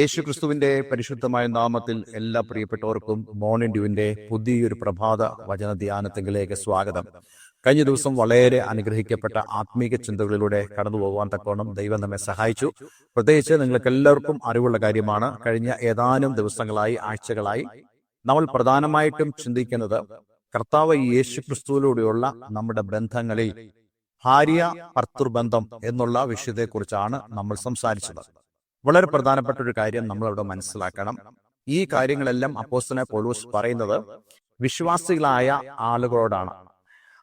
യേശുക്രിസ്തുവിന്റെ പരിശുദ്ധമായ നാമത്തിൽ എല്ലാ പ്രിയപ്പെട്ടവർക്കും മോർണിംഗ് ഡ്യൂവിന്റെ പുതിയൊരു പ്രഭാത വചന ധ്യാനത്തിലേക്ക് സ്വാഗതം. കഴിഞ്ഞ ദിവസം വളരെ അനുഗ്രഹിക്കപ്പെട്ട ആത്മീക ചിന്തകളിലൂടെ കടന്നു പോകാൻ തക്കോണം ദൈവം നമ്മെ സഹായിച്ചു. പ്രത്യേകിച്ച് നിങ്ങൾക്ക് എല്ലാവർക്കും അറിവുള്ള കാര്യമാണ്, കഴിഞ്ഞ ഏതാനും ദിവസങ്ങളായി, ആഴ്ചകളായി നമ്മൾ പ്രധാനമായിട്ടും ചിന്തിക്കുന്നത് കർത്താവ് യേശുക്രിസ്തുവിലൂടെയുള്ള നമ്മുടെ ബന്ധങ്ങളിൽ ഭാര്യ ഭർത്തൃബന്ധം എന്നുള്ള വിഷയത്തെക്കുറിച്ചാണ് നമ്മൾ സംസാരിച്ചത്. വളരെ പ്രധാനപ്പെട്ട ഒരു കാര്യം നമ്മളവിടെ മനസ്സിലാക്കണം. ഈ കാര്യങ്ങളെല്ലാം അപ്പോസ്തലനായ പൗലോസ് പറയുന്നത് വിശ്വാസികളായ ആളുകളോടാണ്.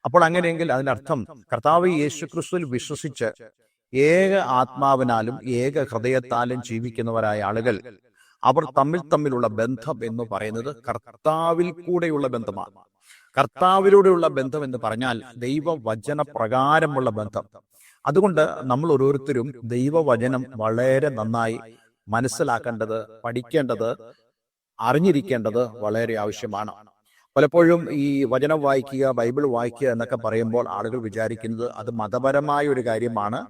അപ്പോൾ അങ്ങനെയെങ്കിൽ അതിനർത്ഥം കർത്താവ് യേശുക്രിസ്തുവിൽ വിശ്വസിച്ച് ഏക ആത്മാവിനാലും ഏക ഹൃദയത്താലും ജീവിക്കുന്നവരായ ആളുകൾ, അവർ തമ്മിലുള്ള ബന്ധം എന്ന് പറയുന്നത് കർത്താവിൽ കൂടെയുള്ള ബന്ധമാണ്. കർത്താവിലൂടെയുള്ള ബന്ധം എന്ന് പറഞ്ഞാൽ ദൈവവചന പ്രകാരമുള്ള ബന്ധം. അതുകൊണ്ട് നമ്മൾ ഓരോരുത്തരും ദൈവവചനം വളരെ നന്നായി മനസ്സിലാക്കേണ്ടത്, പഠിക്കേണ്ടത്, അറിഞ്ഞിരിക്കേണ്ടത് വളരെ ആവശ്യമാണ്. പലപ്പോഴും ഈ വചനം വായിക്കുക, ബൈബിൾ വായിക്കുക എന്നൊക്കെ പറയുമ്പോൾ ആളുകൾ വിചാരിക്കുന്നത് അത് മതപരമായ ഒരു കാര്യമാണ്.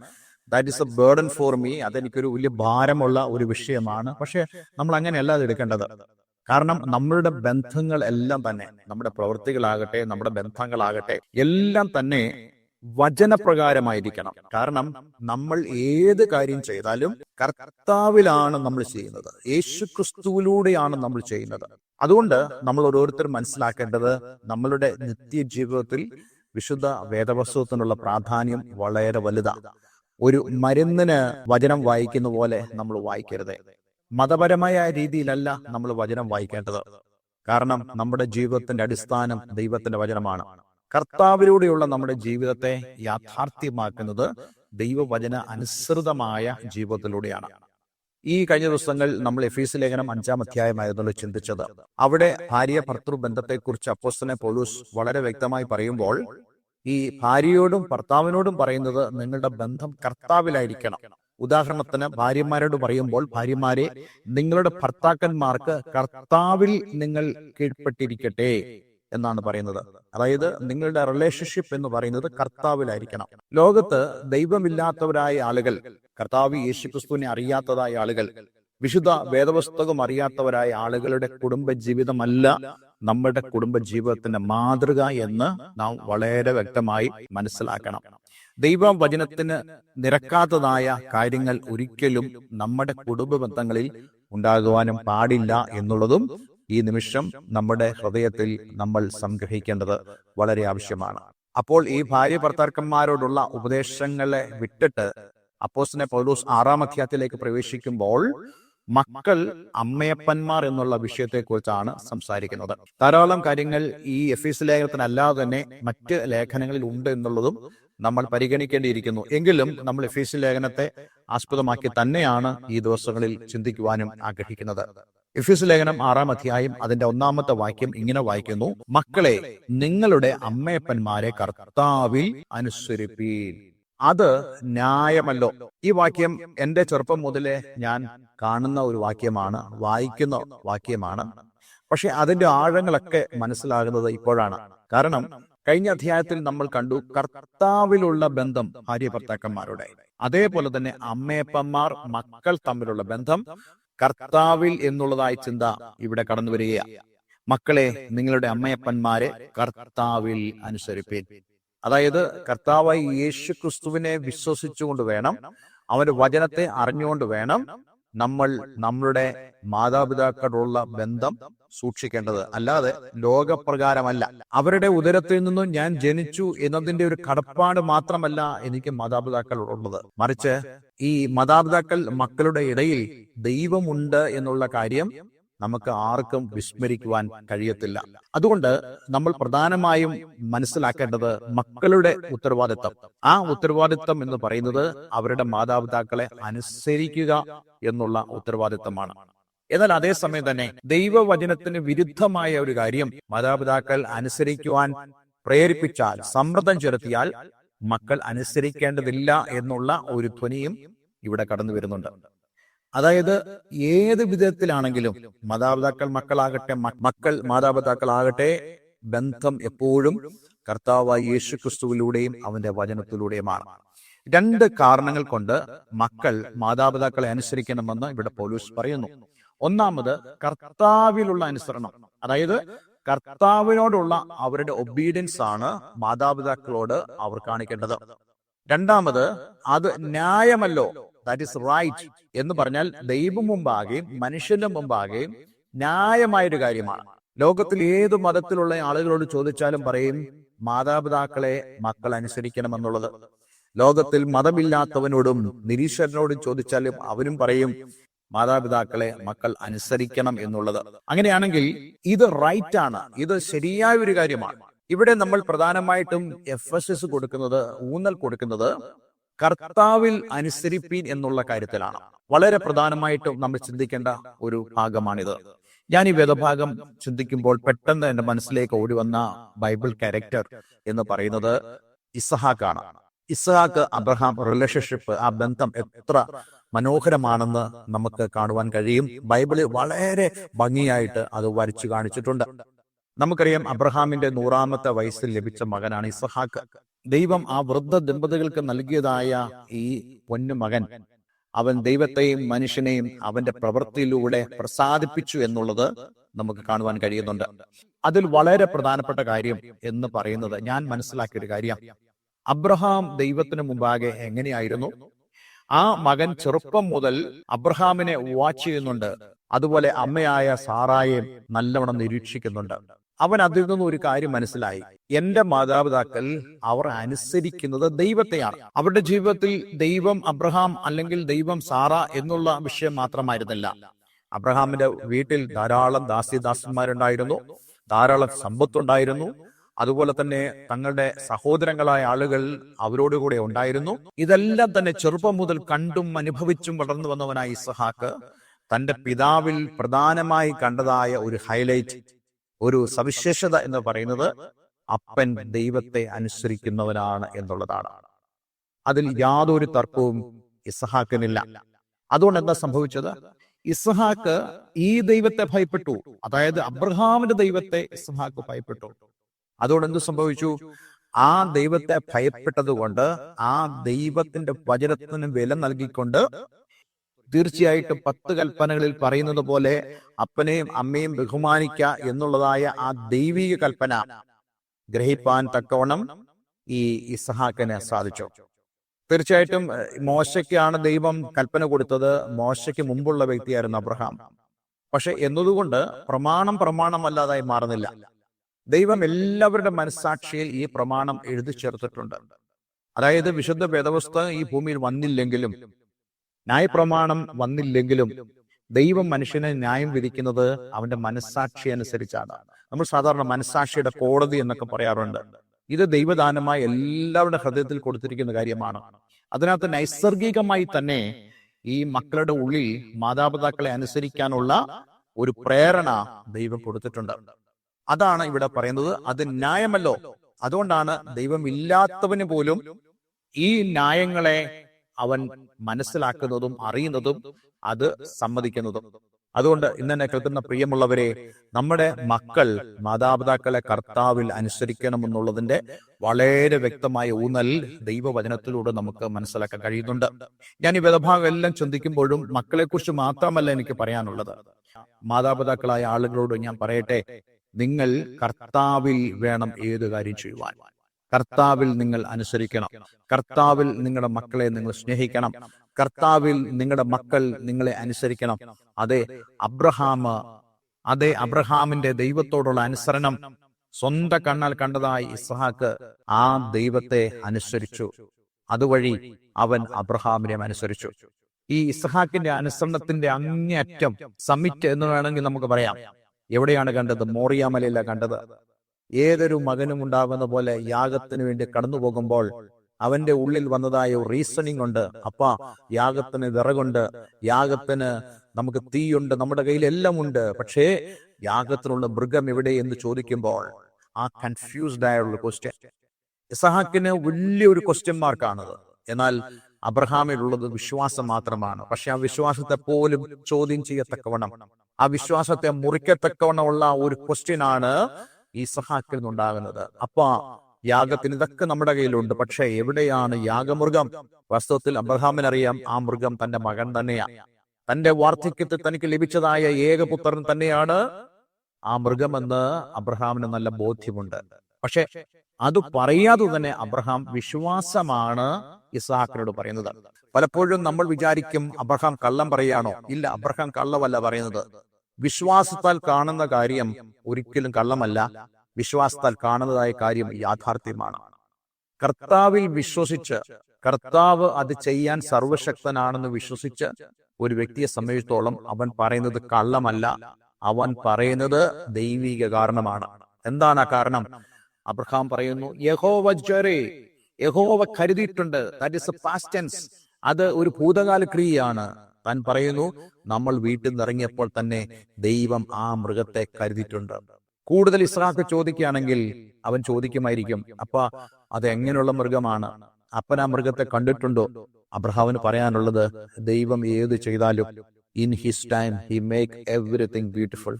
That is A burden for me, അതെനിക്കൊരു വലിയ ഭാരമുള്ള ഒരു വിഷയമാണ്. പക്ഷെ നമ്മൾ അങ്ങനെയല്ല അത് എടുക്കേണ്ടത്. കാരണം നമ്മളുടെ ബന്ധങ്ങൾ എല്ലാം തന്നെ, നമ്മുടെ പ്രവൃത്തികളാകട്ടെ, നമ്മുടെ ബന്ധങ്ങളാകട്ടെ, എല്ലാം തന്നെ വചനപ്രകാരമായിരിക്കണം. കാരണം നമ്മൾ ഏത് കാര്യം ചെയ്താലും കർത്താവിലാണ് നമ്മൾ ചെയ്യുന്നത്, യേശുക്രിസ്തുവിലൂടെയാണ് നമ്മൾ ചെയ്യുന്നത്. അതുകൊണ്ട് നമ്മൾ ഓരോരുത്തരും മനസ്സിലാക്കേണ്ടത് നമ്മളുടെ നിത്യജീവിതത്തിൽ വിശുദ്ധ വേദപുസ്തകത്തിനുള്ള പ്രാധാന്യം വളരെ വലുതാണ്. ഒരു മരുന്നിന് വചനം വായിക്കുന്ന പോലെ നമ്മൾ വായിക്കരുത്. മതപരമായ രീതിയിലല്ല നമ്മൾ വചനം വായിക്കേണ്ടത്. കാരണം നമ്മുടെ ജീവിതത്തിന്റെ അടിസ്ഥാനം ദൈവത്തിന്റെ വചനമാണ്. കർത്താവിലൂടെയുള്ള നമ്മുടെ ജീവിതത്തെ യാഥാർത്ഥ്യമാക്കുന്നത് ദൈവവചന അനുസൃതമായ ജീവിതത്തിലൂടെയാണ്. ഈ കഴിഞ്ഞ ദിവസങ്ങൾ നമ്മൾ എഫീസ് ലേഖനം 5-ാം അധ്യായമായിരുന്നു ചിന്തിച്ചത്. അവിടെ ഭാര്യ ഭർത്തൃ ബന്ധത്തെക്കുറിച്ച് അപ്പോസ്തലനായ പൗലോസ് വളരെ വ്യക്തമായി പറയുമ്പോൾ ഈ ഭാര്യയോടും ഭർത്താവിനോടും പറയുന്നത് നിങ്ങളുടെ ബന്ധം കർത്താവിലായിരിക്കണം. ഉദാഹരണത്തിന് ഭാര്യമാരോട് പറയുമ്പോൾ, ഭാര്യമാരെ നിങ്ങളുടെ ഭർത്താക്കന്മാർക്ക് കർത്താവിൽ നിങ്ങൾ കീഴ്പ്പെട്ടിരിക്കട്ടെ എന്നാണ് പറയുന്നത്. അതായത് നിങ്ങളുടെ റിലേഷൻഷിപ്പ് എന്ന് പറയുന്നത് കർത്താവിലായിരിക്കണം. ലോകത്ത് ദൈവമില്ലാത്തവരായ ആളുകൾ, കർത്താവ് യേശുക്രിസ്തുവിനെ അറിയാത്തതായ ആളുകൾ, വിശുദ്ധ വേദപുസ്തകം അറിയാത്തവരായ ആളുകളുടെ കുടുംബജീവിതമല്ല നമ്മുടെ കുടുംബജീവിതത്തിന്റെ മാതൃക എന്ന് നാം വളരെ വ്യക്തമായി മനസ്സിലാക്കണം. ദൈവവചനത്തിന് നിരക്കാത്തതായ കാര്യങ്ങൾ ഒരിക്കലും നമ്മുടെ കുടുംബ ബന്ധങ്ങളിൽ ഉണ്ടാകുവാനും പാടില്ല എന്നുള്ളതും ഈ നിമിഷം നമ്മുടെ ഹൃദയത്തിൽ നമ്മൾ സംഗ്രഹിക്കേണ്ടത് വളരെ ആവശ്യമാണ്. അപ്പോൾ ഈ ഭാര്യ ഭർത്താക്കന്മാരോടുള്ള ഉപദേശങ്ങളെ വിട്ടിട്ട് അപ്പോസ്തലനായ പൗലോസ് 6-ാം അധ്യായത്തിലേക്ക് പ്രവേശിക്കുമ്പോൾ മക്കൾ അമ്മയപ്പന്മാർ എന്നുള്ള വിഷയത്തെക്കുറിച്ചാണ് സംസാരിക്കുന്നത്. ധാരാളം കാര്യങ്ങൾ ഈ എഫീസ് ലേഖനത്തിനല്ലാതെ തന്നെ മറ്റ് ലേഖനങ്ങളിൽ ഉണ്ട് എന്നുള്ളതും നമ്മൾ പരിഗണിക്കേണ്ടിയിരിക്കുന്നു. എങ്കിലും നമ്മൾ എഫീസ് ലേഖനത്തെ ആസ്പദമാക്കി തന്നെയാണ് ഈ ദിവസങ്ങളിൽ ചിന്തിക്കുവാനും ആഗ്രഹിക്കുന്നത്. എഫീസ് ലേഖനം 6-ാം അധ്യായം അതിന്റെ 1-ാമത്തെ വാക്യം ഇങ്ങനെ വായിക്കുന്നു: മക്കളെ, നിങ്ങളുടെ അമ്മയപ്പന്മാരെ കർത്താവിൽ അനുസരിപ്പീൻ, അത് ന്യായമല്ലോ. ഈ വാക്യം എന്റെ ചെറുപ്പം മുതലേ ഞാൻ കാണുന്ന ഒരു വാക്യമാണ്, വായിക്കുന്ന വാക്യമാണ്. പക്ഷെ അതിന്റെ ആഴങ്ങളൊക്കെ മനസ്സിലാകുന്നത് ഇപ്പോഴാണ്. കാരണം കഴിഞ്ഞ അധ്യായത്തിൽ നമ്മൾ കണ്ടു കർത്താവിലുള്ള ബന്ധം ഭാര്യ ഭർത്താക്കന്മാരുടെ, അതേപോലെ തന്നെ അമ്മയപ്പന്മാർ മക്കൾ തമ്മിലുള്ള ബന്ധം കർത്താവിൽ എന്നുള്ളതായ ചിന്ത ഇവിടെ കടന്നു വരികയാണ്. മക്കളെ, നിങ്ങളുടെ അമ്മയപ്പന്മാരെ കർത്താവിൽ അനുസരിപ്പീൻ. അതായത് കർത്താവായി യേശുക്രിസ്തുവിനെ വിശ്വസിച്ചുകൊണ്ട് വേണം, അവന്റെ വചനത്തെ അറിഞ്ഞുകൊണ്ട് വേണം നമ്മൾ നമ്മളുടെ മാതാപിതാക്കളോടുള്ള ബന്ധം സൂക്ഷിക്കേണ്ടത്. അല്ലാതെ ലോകപ്രകാരമല്ല. അവരുടെ ഉദരത്തിൽ നിന്നും ഞാൻ ജനിച്ചു എന്നതിന്റെ ഒരു കടപ്പാട് മാത്രമല്ല എനിക്ക് മാതാപിതാക്കളോടുള്ളത്. മറിച്ച് ഈ മാതാപിതാക്കൾ മക്കളുടെ ഇടയിൽ ദൈവമുണ്ട് എന്നുള്ള കാര്യം നമുക്ക് ആർക്കും വിസ്മരിക്കുവാൻ കഴിയത്തില്ല. അതുകൊണ്ട് നമ്മൾ പ്രധാനമായും മനസ്സിലാക്കേണ്ടത് മക്കളുടെ ഉത്തരവാദിത്തം. ആ ഉത്തരവാദിത്തം എന്ന് പറയുന്നത് അവരുടെ മാതാപിതാക്കളെ അനുസരിക്കുക എന്നുള്ള ഉത്തരവാദിത്തമാണ്. എന്നാൽ അതേസമയം തന്നെ ദൈവവചനത്തിന് വിരുദ്ധമായ ഒരു കാര്യം മാതാപിതാക്കൾ അനുസരിക്കുവാൻ പ്രേരിപ്പിച്ചാൽ, സമ്മർദ്ദം ചെലുത്തിയാൽ മക്കൾ അനുസരിക്കേണ്ടതില്ല എന്നുള്ള ഒരു ധ്വനിയും ഇവിടെ കടന്നു വരുന്നുണ്ട്. അതായത് ഏത് വിധത്തിലാണെങ്കിലും മാതാപിതാക്കൾ മക്കളാകട്ടെ, മക്കൾ മാതാപിതാക്കളാകട്ടെ, ബന്ധം എപ്പോഴും കർത്താവായ യേശുക്രിസ്തുവിലൂടെയും അവന്റെ വചനത്തിലൂടെയുമാണ്. രണ്ട് കാരണങ്ങൾ കൊണ്ട് മക്കൾ മാതാപിതാക്കളെ അനുസരിക്കണമെന്ന് ഇവിടെ പൗലോസ് പറയുന്നു. ഒന്നാമത് കർത്താവിലുള്ള അനുസരണം, അതായത് കർത്താവിനോടുള്ള അവരുടെ ഒബീഡിയൻസ് ആണ് മാതാപിതാക്കളോട് അവർ കാണിക്കേണ്ടത്. രണ്ടാമത് അത് ന്യായമല്ലോ, ദാറ്റ് ഇസ് റൈറ്റ് എന്ന് പറഞ്ഞാൽ ദൈവം മുമ്പാകെയും മനുഷ്യന്റെ മുമ്പാകെയും ന്യായമായൊരു കാര്യമാണ്. ലോകത്തിൽ ഏത് മതത്തിലുള്ള ആളുകളോട് ചോദിച്ചാലും പറയും മാതാപിതാക്കളെ മക്കൾ അനുസരിക്കണമെന്നുള്ളത്. ലോകത്തിൽ മതമില്ലാത്തവനോടും നിരീശ്വരനോടും ചോദിച്ചാലും അവരും പറയും മാതാപിതാക്കളെ മക്കൾ അനുസരിക്കണം എന്നുള്ളത്. അങ്ങനെയാണെങ്കിൽ ഇത് റൈറ്റ് ആണ്, ഇത് ശരിയായ ഒരു കാര്യമാണ്. ഇവിടെ നമ്മൾ പ്രധാനമായിട്ടും എഫസസ് ഊന്നൽ കൊടുക്കുന്നത് കർത്താവിൽ അനുസരിപ്പീൻ എന്നുള്ള കാര്യത്തിലാണ്. വളരെ പ്രധാനമായിട്ടും നമ്മൾ ചിന്തിക്കേണ്ട ഒരു ഭാഗമാണിത്. ഞാൻ ഈ വേദഭാഗം ചിന്തിക്കുമ്പോൾ പെട്ടെന്ന് എന്റെ മനസ്സിലേക്ക് ഓടി വന്ന ബൈബിൾ ക്യാരക്ടർ എന്ന് പറയുന്നത് ഇസഹാക്കാണ്. ഇസഹാക്ക് അബ്രഹാം റിലേഷൻഷിപ്പ്, ആ ബന്ധം എത്ര മനോഹരമാണെന്ന് നമുക്ക് കാണുവാൻ കഴിയും. ബൈബിളിൽ വളരെ ഭംഗിയായിട്ട് അത് വരച്ചു കാണിച്ചിട്ടുണ്ട്. നമുക്കറിയാം അബ്രഹാമിന്റെ 100ാമത്തെ വയസ്സിൽ ലഭിച്ച മകനാണ് ഇസഹാക്ക്. ദൈവം ആ വൃദ്ധ ദമ്പതികൾക്ക് നൽകിയതായ ഈ പൊന്നു മകൻ, അവൻ ദൈവത്തെയും മനുഷ്യനെയും അവന്റെ പ്രവൃത്തിയിലൂടെ പ്രസാദിപ്പിച്ചു എന്നുള്ളത് നമുക്ക് കാണുവാൻ കഴിയുന്നുണ്ട്. അതിൽ വളരെ പ്രധാനപ്പെട്ട കാര്യം എന്ന് പറയുന്നത്, ഞാൻ മനസ്സിലാക്കിയ ഒരു കാര്യം, അബ്രഹാം ദൈവത്തിന് മുമ്പാകെ എങ്ങനെയായിരുന്നു? ആ മകൻ ചെറുപ്പം മുതൽ അബ്രഹാമിനെ വാച്ച് ചെയ്യുന്നുണ്ട്. അതുപോലെ അമ്മയായ സാറായെ നല്ലവണ്ണം നിരീക്ഷിക്കുന്നുണ്ട്. അവൻ അതിൽ നിന്നും ഒരു കാര്യം മനസ്സിലായി, എന്റെ മാതാപിതാക്കൾ അവർ അനുസരിക്കുന്നത് ദൈവത്തെയാണ്. അവരുടെ ജീവിതത്തിൽ ദൈവം അബ്രഹാം അല്ലെങ്കിൽ ദൈവം സാറ എന്നുള്ള വിഷയം മാത്രമായിരുന്നില്ല. അബ്രഹാമിന്റെ വീട്ടിൽ ധാരാളം ദാസിദാസന്മാരുണ്ടായിരുന്നു, ധാരാളം സമ്പത്തുണ്ടായിരുന്നു. അതുപോലെ തന്നെ തങ്ങളുടെ സഹോദരങ്ങളായ ആളുകൾ അവരോടുകൂടെ ഉണ്ടായിരുന്നു. ഇതെല്ലാം തന്നെ ചെറുപ്പം മുതൽ കണ്ടും അനുഭവിച്ചും വളർന്നു വന്നവനായ ഇസഹാക്ക് തന്റെ പിതാവിൽ പ്രധാനമായി കണ്ടതായ ഒരു ഹൈലൈറ്റ്, ഒരു സവിശേഷത എന്ന് പറയുന്നത് അപ്പൻ ദൈവത്തെ അനുസരിക്കുന്നവനാണ് എന്നുള്ളതാണ്. അതിൽ യാതൊരു തർക്കവും ഇസഹാക്കിനില്ല. അതുകൊണ്ട് എന്താ സംഭവിച്ചത്? ഇസഹാക്ക് ഈ ദൈവത്തെ ഭയപ്പെട്ടു, അതായത് അബ്രഹാമിന്റെ ദൈവത്തെ ഇസഹാക്ക് ഭയപ്പെട്ടു. അതുകൊണ്ട് എന്ത് സംഭവിച്ചു? ആ ദൈവത്തെ ഭയപ്പെട്ടത് കൊണ്ട്, ആ ദൈവത്തിന്റെ വചനത്തിന് വില നൽകിക്കൊണ്ട്, തീർച്ചയായിട്ടും 10 കൽപ്പനകളിൽ പറയുന്നത് പോലെ അപ്പനെയും അമ്മയും ബഹുമാനിക്കുക എന്നുള്ളതായ ആ ദൈവിക കൽപ്പന ഗ്രഹിപ്പാൻ തക്കവണ്ണം ഈ ഇസഹാക്കിന് സാധിച്ചു. തീർച്ചയായിട്ടും മോശയ്ക്കാണ് ദൈവം കൽപ്പന കൊടുത്തത്. മോശയ്ക്ക് മുമ്പുള്ള വ്യക്തിയായിരുന്നു അബ്രഹാം. പക്ഷെ എന്നതുകൊണ്ട് പ്രമാണമല്ലാതായി മാറുന്നില്ല. ദൈവം എല്ലാവരുടെ മനസ്സാക്ഷിയിൽ ഈ പ്രമാണം എഴുതി ചേർത്തിട്ടുണ്ട്. അതായത് വിശുദ്ധ വേദപുസ്തകം ഈ ഭൂമിയിൽ വന്നില്ലെങ്കിലും, ന്യായപ്രമാണം വന്നില്ലെങ്കിലും, ദൈവം മനുഷ്യനെ ന്യായം വിധിക്കുന്നത് അവന്റെ മനസ്സാക്ഷി അനുസരിച്ചാണ്. നമ്മൾ സാധാരണ മനസ്സാക്ഷിയുടെ കോടതി എന്നൊക്കെ പറയാറുണ്ട്. ഇത് ദൈവദാനമായി എല്ലാവരുടെ ഹൃദയത്തിൽ കൊടുത്തിരിക്കുന്ന കാര്യമാണ്. അതിനകത്ത് നൈസർഗികമായി തന്നെ ഈ മക്കളുടെ ഉള്ളിൽ മാതാപിതാക്കളെ അനുസരിക്കാനുള്ള ഒരു പ്രേരണ ദൈവം കൊടുത്തിട്ടുണ്ട്. അതാണ് ഇവിടെ പറയുന്നത്, അത് ന്യായമല്ലോ. അതുകൊണ്ടാണ് ദൈവം ഇല്ലാത്തവന് പോലും ഈ ന്യായങ്ങളെ അവൻ മനസ്സിലാക്കുന്നതും അറിയുന്നതും അത് സമ്മതിക്കുന്നതും. അതുകൊണ്ട് ഇന്നെന്നെ കേൾക്കുന്ന പ്രിയമുള്ളവരെ, നമ്മുടെ മക്കൾ മാതാപിതാക്കളെ കർത്താവിൽ അനുസരിക്കണമെന്നുള്ളതിന്റെ വളരെ വ്യക്തമായ ഊന്നൽ ദൈവവചനത്തിലൂടെ നമുക്ക് മനസ്സിലാക്കാൻ കഴിയുന്നുണ്ട്. ഞാൻ ഈ വേദഭാഗം എല്ലാം ചിന്തിക്കുമ്പോഴും മക്കളെ കുറിച്ച് മാത്രമല്ല എനിക്ക് പറയാനുള്ളത്. മാതാപിതാക്കളായ ആളുകളോട് ഞാൻ പറയട്ടെ, നിങ്ങൾ കർത്താവിൽ വേണം ഏത് കാര്യം ചെയ്യുവാൻ. കർത്താവിൽ നിങ്ങൾ അനുസരിക്കണം. കർത്താവിൽ നിങ്ങളുടെ മക്കളെ നിങ്ങൾ സ്നേഹിക്കണം. കർത്താവിൽ നിങ്ങളുടെ മക്കൾ നിങ്ങളെ അനുസരിക്കണം. അതേ അബ്രഹാമിന്റെ ദൈവത്തോടുള്ള അനുസരണം സ്വന്തം കണ്ണാൽ കണ്ടതായി ഇസ്ഹാക്ക് ആ ദൈവത്തെ അനുസരിച്ചു. അതുവഴി അവൻ അബ്രഹാമിനെ അനുസരിച്ചു. ഈ ഇസ്ഹാക്കിന്റെ അനുസരണത്തിന്റെ അങ്ങേയറ്റം സമ്മിറ്റ് എന്ന് വേണമെങ്കിൽ നമുക്ക് പറയാം. എവിടെയാണ് കണ്ടത്? മോറിയ മലയിലാണ് കണ്ടത്. ഏതൊരു മകനും ഉണ്ടാകുന്ന പോലെ യാഗത്തിന് വേണ്ടി കടന്നു പോകുമ്പോൾ അവന്റെ ഉള്ളിൽ വന്നതായ ഒരു റീസണിങ് ഉണ്ട്. അപ്പ യാഗത്തിന് വിറകുണ്ട്, യാഗത്തിന് നമുക്ക് തീയുണ്ട്, നമ്മുടെ കയ്യിൽ എല്ലാം ഉണ്ട്. പക്ഷേ യാഗത്തിനുള്ള മൃഗം എവിടെ എന്ന് ചോദിക്കുമ്പോൾ ആ കൺഫ്യൂസ്ഡ് ആയുള്ള ക്വസ്റ്റ്യൻ ഇസഹാക്കിന് വലിയൊരു ക്വസ്റ്റ്യൻ മാർക്കാണത്. എന്നാൽ അബ്രഹാമിലുള്ളത് വിശ്വാസം മാത്രമാണ്. പക്ഷെ ആ വിശ്വാസത്തെ പോലും ചോദ്യം ചെയ്യത്തക്കവണ്ണം, ആ വിശ്വാസത്തെ മുറിക്കത്തക്കവണ്ണമുള്ള ഒരു ക്വസ്റ്റ്യൻ ആണ് ഇസഹാക്കിൽ നിന്നുണ്ടാകുന്നത്. അപ്പ യാഗത്തിന് ഇതൊക്കെ നമ്മുടെ കയ്യിലുണ്ട്. പക്ഷെ എവിടെയാണ് യാഗമൃഗം? വാസ്തവത്തിൽ അബ്രഹാമിനറിയാം ആ മൃഗം തന്റെ മകൻ തന്നെയാണ്. തന്റെ വാർദ്ധക്യത്തിൽ തനിക്ക് ലഭിച്ചതായ ഏകപുത്രൻ തന്നെയാണ് ആ മൃഗമെന്ന് അബ്രഹാമിന് നല്ല ബോധ്യമുണ്ട്. പക്ഷെ അത് പറയാതെ തന്നെ അബ്രഹാം വിശ്വാസമാണ് ഇസ്ഹാക്കിനോട് പറയുന്നത്. പലപ്പോഴും നമ്മൾ വിചാരിക്കും അബ്രഹാം കള്ളം പറയാണോ? ഇല്ല, അബ്രഹാം കള്ളമല്ല പറയുന്നത്. വിശ്വാസത്താൽ കാണുന്ന കാര്യം ഒരിക്കലും കള്ളമല്ല. വിശ്വാസത്താൽ കാണുന്നതായ കാര്യം യാഥാർത്ഥ്യമാണ്. കർത്താവിൽ വിശ്വസിച്ച്, കർത്താവ് അത് ചെയ്യാൻ സർവശക്തനാണെന്ന് വിശ്വസിച്ച് ഒരു വ്യക്തിയെ സംബന്ധിച്ചിടത്തോളം അവൻ പറയുന്നത് കള്ളമല്ല, അവൻ പറയുന്നത് ദൈവിക കാരണമാണ്. എന്താണ് ആ കാരണം? അബ്രഹാം പറയുന്നു, യഹോവ ജറേ, യഹോവ കരുതിയിട്ടുണ്ട്. That is a past tense. അത് ഒരു ഭൂതകാല ക്രിയയാണ്. താൻ പറയുന്നു, നമ്മൾ വീട്ടിൽ നിന്ന് ഇറങ്ങിയപ്പോൾ തന്നെ ദൈവം ആ മൃഗത്തെ കരുതിയിട്ടുണ്ട്. കൂടുതൽ ഇസ്ഹാക്ക് ചോദിക്കുകയാണെങ്കിൽ അവൻ ചോദിക്കുമായിരിക്കും, അപ്പൊ അത് എങ്ങനെയുള്ള മൃഗമാണ്? അപ്പൻ ആ മൃഗത്തെ കണ്ടിട്ടുണ്ടോ? അബ്രഹാമിന് പറയാനുള്ളത്, ദൈവം ഏത് ചെയ്താലും in his time he make everything beautiful.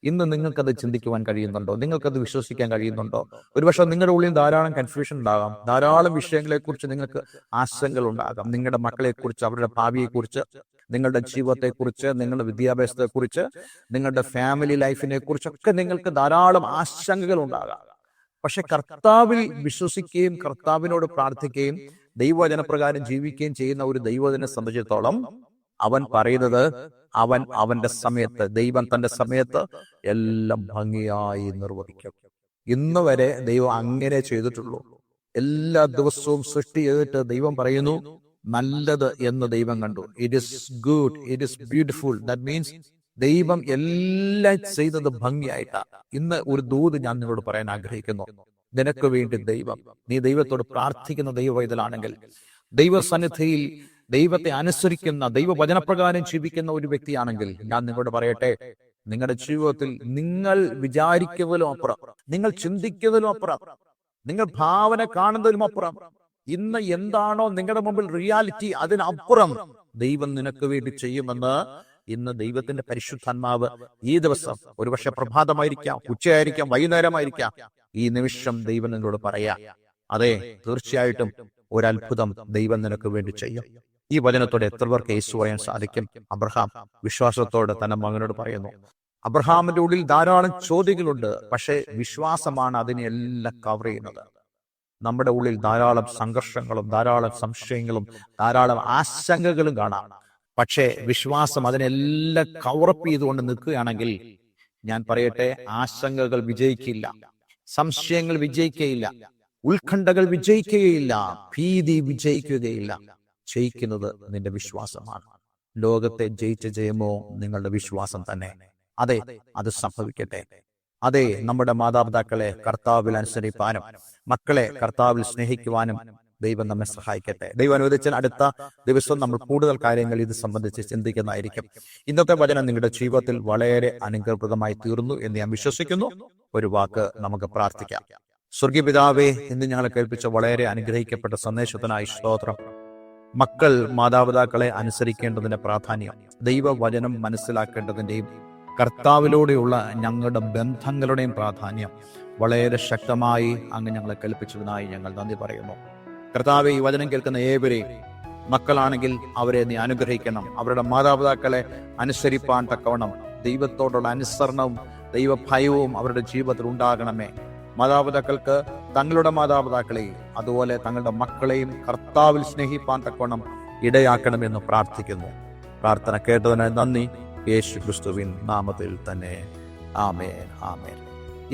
ഇന്ന് നിങ്ങൾക്കത് ചിന്തിക്കുവാൻ കഴിയുന്നുണ്ടോ? നിങ്ങൾക്കത് വിശ്വസിക്കാൻ കഴിയുന്നുണ്ടോ? ഒരുപക്ഷെ നിങ്ങളുടെ ഉള്ളിൽ ധാരാളം കൺഫ്യൂഷൻ ഉണ്ടാകാം, ധാരാളം വിഷയങ്ങളെക്കുറിച്ച് നിങ്ങൾക്ക് ആശങ്കകൾ ഉണ്ടാകാം. നിങ്ങളുടെ മക്കളെക്കുറിച്ച്, അവരുടെ ഭാവിയെക്കുറിച്ച്, നിങ്ങളുടെ ജീവിതത്തെക്കുറിച്ച്, നിങ്ങളുടെ വിദ്യാഭ്യാസത്തെക്കുറിച്ച്, നിങ്ങളുടെ ഫാമിലി ലൈഫിനെ കുറിച്ചൊക്കെ നിങ്ങൾക്ക് ധാരാളം ആശങ്കകൾ ഉണ്ടാകാം. പക്ഷെ കർത്താവിൽ വിശ്വസിക്കുകയും കർത്താവിനോട് പ്രാർത്ഥിക്കുകയും ദൈവവചനപ്രകാരം ജീവിക്കുകയും ചെയ്യുന്ന ഒരു ദൈവത്തിനെ സംബന്ധിച്ചിടത്തോളം അവൻ പറയുന്നത്, അവന്റെ സമയത്ത്, ദൈവം തന്റെ സമയത്ത് എല്ലാം ഭംഗിയായി നിർവഹിക്കും. ഇന്ന് വരെ ദൈവം അങ്ങനെ ചെയ്തിട്ടുള്ളൂ. എല്ലാ ദിവസവും സൃഷ്ടി ചെയ്തിട്ട് ദൈവം പറയുന്നു നല്ലത് എന്ന് ദൈവം കണ്ടു. It is good, it is beautiful. That means ദൈവം എല്ലാം ചെയ്തത് ഭംഗിയായിട്ടാണ്. ഇന്ന് ഒരു ദൂത് ഞാൻ നിങ്ങളോട് പറയാൻ ആഗ്രഹിക്കുന്നു. നിനക്ക് വേണ്ടി ദൈവം, നീ ദൈവത്തോട് പ്രാർത്ഥിക്കുന്ന ദൈവവൈതലാണെങ്കിൽ, ദൈവസന്നിധിയിൽ ദൈവത്തെ അനുസരിക്കുന്ന, ദൈവവചനപ്രകാരം ജീവിക്കുന്ന ഒരു വ്യക്തിയാണെങ്കിൽ, ഞാൻ നിങ്ങളോട് പറയട്ടെ, നിങ്ങളുടെ ജീവിതത്തിൽ നിങ്ങൾ വിചാരിക്കുന്നതിലും അപ്പുറം, നിങ്ങൾ ചിന്തിക്കുന്നതിലും അപ്പുറം, നിങ്ങൾ ഭാവന കാണുന്നതിലും അപ്പുറം, ഇന്ന് എന്താണോ നിങ്ങളുടെ മുമ്പിൽ റിയാലിറ്റി, അതിനപ്പുറം ദൈവം നിനക്ക് വേണ്ടി ചെയ്യുമെന്ന് ഇന്ന് ദൈവത്തിന്റെ പരിശുദ്ധാത്മാവ് ഈ ദിവസം, ഒരുപക്ഷെ പ്രഭാതമായിരിക്കാം, ഉച്ചയായിരിക്കാം, വൈകുന്നേരമായിരിക്കാം, ഈ നിമിഷം ദൈവം നിങ്ങളോട് പറയാ, അതെ, തീർച്ചയായിട്ടും ഒരത്ഭുതം ദൈവം നിനക്ക് വേണ്ടി ചെയ്യും. ഈ വചനത്തോടെ എത്ര പേർക്ക് യേശു പറയാൻ സാധിക്കും? അബ്രഹാം വിശ്വാസത്തോടെ തന്റെ മകനോട് പറയുന്നു. അബ്രഹാമിന്റെ ഉള്ളിൽ ധാരാളം ചോദ്യങ്ങളുണ്ട്, പക്ഷെ വിശ്വാസമാണ് അതിനെല്ലാം കവർ ചെയ്യുന്നത്. നമ്മുടെ ഉള്ളിൽ ധാരാളം സംഘർഷങ്ങളും ധാരാളം സംശയങ്ങളും ധാരാളം ആശങ്കകളും കാണാം. പക്ഷേ വിശ്വാസം അതിനെല്ലാം കവറപ്പ് ചെയ്തുകൊണ്ട് നിൽക്കുകയാണെങ്കിൽ, ഞാൻ പറയട്ടെ, ആശങ്കകൾ വിജയിക്കില്ല, സംശയങ്ങൾ വിജയിക്കുകയില്ല, ഉത്കണ്ഠകൾ വിജയിക്കുകയില്ല, ഭീതി വിജയിക്കുകയില്ല. ജയിക്കുന്നത് നിന്റെ വിശ്വാസമാണ്. ലോകത്തെ ജയിച്ച ജയമോ നിങ്ങളുടെ വിശ്വാസം തന്നെ. അതെ, അത് സംഭവിക്കട്ടെ. അതെ, നമ്മുടെ മാതാപിതാക്കളെ കർത്താവിൽ അനുസരിപ്പാനും മക്കളെ കർത്താവിൽ സ്നേഹിക്കുവാനും ദൈവം നമ്മെ സഹായിക്കട്ടെ. ദൈവം അനുവദിച്ചാൽ അടുത്ത ദിവസം നമ്മൾ കൂടുതൽ കാര്യങ്ങൾ ഇത് സംബന്ധിച്ച് ചിന്തിക്കുന്നതായിരിക്കും. ഇന്നത്തെ വചനം നിങ്ങളുടെ ജീവിതത്തിൽ വളരെ അനുഗ്രഹപ്രദമായി തീർന്നു എന്ന് ഞാൻ വിശ്വസിക്കുന്നു. ഒരു വാക്ക് നമുക്ക് പ്രാർത്ഥിക്കാം. സ്വർഗീയ പിതാവേ, ഇന്ന് ഞങ്ങളെ കേൾപ്പിച്ച വളരെ അനുഗ്രഹിക്കപ്പെട്ട സന്ദേശത്തിനായി സ്തോത്രം. മക്കൾ മാതാപിതാക്കളെ അനുസരിക്കേണ്ടതിന്റെ പ്രാധാന്യം, ദൈവവചനം മനസ്സിലാക്കേണ്ടതിന്റെയും കർത്താവിലൂടെയുള്ള ഞങ്ങളുടെ ബന്ധങ്ങളുടെയും പ്രാധാന്യം വളരെ ശക്തമായി അങ്ങ് ഞങ്ങളെ കൽപ്പിച്ചതിനായി ഞങ്ങൾ നന്ദി പറയുന്നു. കർത്താവെ, ഈ വചനം കേൾക്കുന്ന ഏവരെയും, മക്കളാണെങ്കിൽ അവരെ നീ അനുഗ്രഹിക്കണം. അവരുടെ മാതാപിതാക്കളെ അനുസരിപ്പാൻ തക്കവണ്ണം ദൈവത്തോടുള്ള അനുസരണവും ദൈവഭയവും അവരുടെ ജീവിതത്തിൽ ഉണ്ടാകണമേ. മാതാപിതാക്കൾക്ക് തങ്ങളുടെ മാതാപിതാക്കളെയും അതുപോലെ തങ്ങളുടെ മക്കളെയും കർത്താവിൽ സ്നേഹിപ്പാൻ തക്കവണ്ണം ഇടയാക്കണമെന്ന് പ്രാർത്ഥിക്കുന്നു. പ്രാർത്ഥന കേട്ടതിന് നന്ദി. യേശു ക്രിസ്തുവിൻ നാമത്തിൽ തന്നെ. ആമേൻ, ആമേൻ.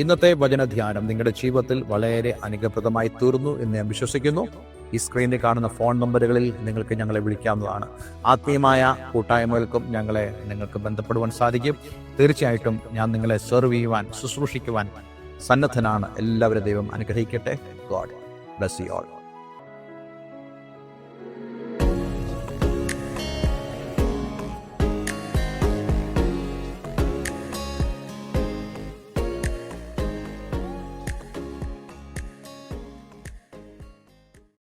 ഇന്നത്തെ വചനധ്യാനം നിങ്ങളുടെ ജീവിതത്തിൽ വളരെ അനുഗ്രഹപ്രദമായി തീർന്നു എന്ന് ഞാൻ വിശ്വസിക്കുന്നു. ഈ സ്ക്രീനിൽ കാണുന്ന ഫോൺ നമ്പറുകളിൽ നിങ്ങൾക്ക് ഞങ്ങളെ വിളിക്കാവുന്നതാണ്. ആത്മീയമായ കൂട്ടായ്മകൾക്കും നിങ്ങൾക്ക് ബന്ധപ്പെടുവാൻ സാധിക്കും. തീർച്ചയായിട്ടും ഞാൻ നിങ്ങളെ സെർവ് ചെയ്യുവാൻ, ശുശ്രൂഷിക്കുവാൻ സന്നദ്ധനാണ്. എല്ലാവരും ദൈവം അനുഗ്രഹിക്കട്ടെ. God bless you all.